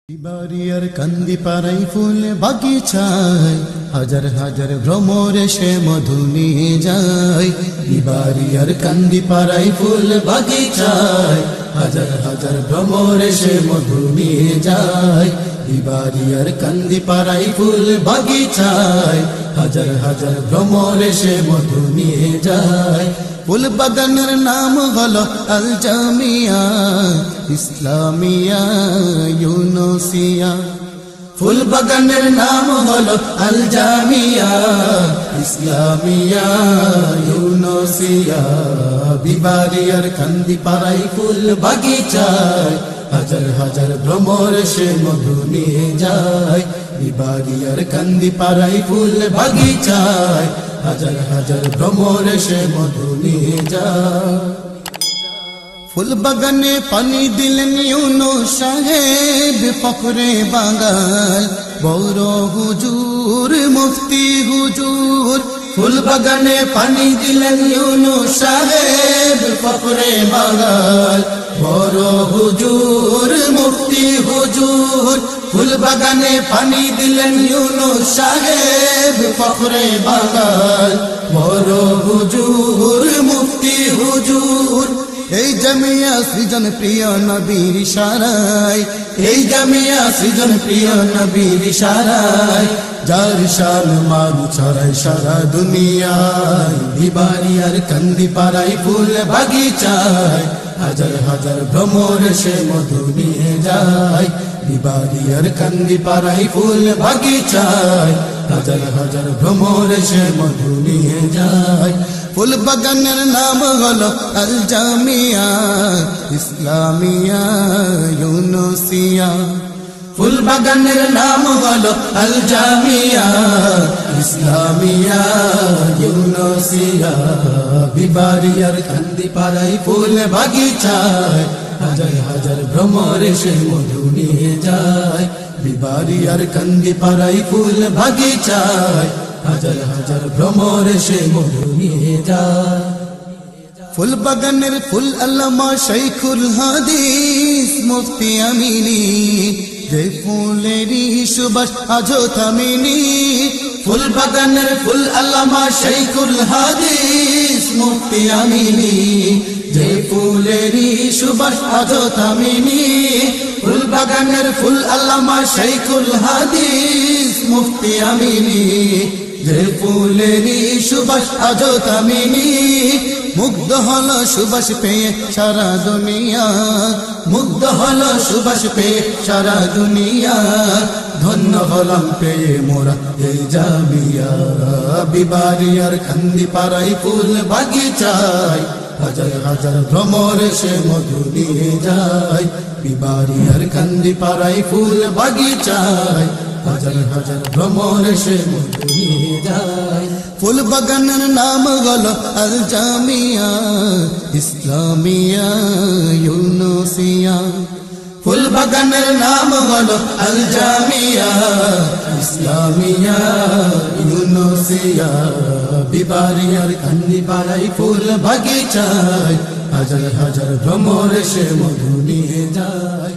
বাড়িয়ার কান্দি পাড়াই ফুল বাগিচায় হাজার হাজার ভ্রমরে সে মধু নিয়ে যায়। বাড়িয়ার কান্দি পাড়াই ফুল বাগিচায় হাজার হাজার ভ্রমরে সে মধু নিয়ে যায়। বাড়িয়ার কান্দি পাড়াই ফুল বাগিচায় হাজার হাজার ভ্রমরে সে মধু নিয়ে যায়। ফুল বাগানের নাম হলো আল জামিয়া ইসলামিয়া ইউনুসিয়া। ফুল বাগানের নাম হলো আল জামিয়া ইসলামিয়া ইউনুসিয়া। বিবারিয়ার কান্দি পাড়াই ফুল বাগিচায় হাজার হাজার ভ্রমর সে মধু নিয়ে যায়। বিবারিয়ার কান্দি পাড়াই ফুল বাগিচায় হাজার হাজার ভ্রমর সে মধু নিয়ে যায়। ফুল বাগানে পানি দিলেন ইউনুস সাহেব ফখরে বাঙাল বড় হুজুর মুফতি হুজুর। ফুল বাগানে পানি দিলেন ইউনুস সাহেব ফখরে বাঙাল বড় হুজুর মুফতি হুজুর। ফুল বাগানে পানি দিলেন ইউনুস সাহেব ফখরে বাঙাল বড় হুজুর মুফতি হুজুর। এই জামিয়া সৃজন প্রিয় নবীর ইশারায়, এই জামিয়া সৃজন প্রিয় নবীর ইশারায়, যার শান মান ছড়ায় সারা দুনিয়ায়। বিবারিয়ার কান্দি পাড়াই ফুল বাগিচায় হাজার হাজার ভ্রমর সে মধু নিয়ে যায়। বিবারিয়ার কান্দি পাড়াই ফুল বাগিচায় হাজার হাজার ভ্রমর সে মধু নিয়ে যায়। ফুল বাগানের নাম হলো আল জামিয়া ইসলামিয়া ইউনুসিয়া। ফুল বাগানের নাম হলো আল জামিয়া ইসলামিয়া ইউনুসিয়া। বিবারিয়ার কান্দি পাড়াই ফুল বাগিচায় হাজার হাজার ভ্রমর সে মধু নিয়ে যায়। বিবারিয়ার কান্দি পাড়াই ফুল বাগিচায় হাজার হাজার ভ্রমর সে মধু নিয়ে যায়। ফুল বাগানের ফুল আল্লামা শাইখুল হাদিস মুফতি আমিনী, যে ফুলেরই সুবাস আজও থামেনি। ফুল বাগানের ফুল আল্লামা শাইখুল হাদিস মুফতি আমিনী, যে ফুলেরই সুবাস আজও থামেনি। ফুল বাগানের ফুল আল্লামা শাইখুল হাদিস মুফতি আমিনী, যে ফুলেরই সুবাস আজও থামেনি। মুগ্ধ হলো সুবাস পেয়ে সারা দুনিয়া, মুগ্ধ হলো সুবাস পেয়ে সারা দুনিয়া। ধন্য হলাম পেয়ে মোরা এই জামিয়া। বিবারিয়ার কান্দি পাড়াই ফুল বাগিচায় হাজার হাজার ভ্রমর সে মধু নিয়ে যায়। বিবারিয়ার কান্দি পাড়াই ফুল বাগিচায় হাজার হাজার ভ্রমর সে মধু নিয়ে যায়। ফুল বাগানের নাম হলো আল জামিয়া ইসলামিয়া ইউনুসিয়া। ফুল বাগানের নাম হলো আল জামিয়া ইসলামিয়া ইউনুসিয়া। বিবারিয়ার কান্দি পাড়াই ফুল বাগিচায় হাজার হাজার ভ্রমর সে মধু নিয়ে যায়।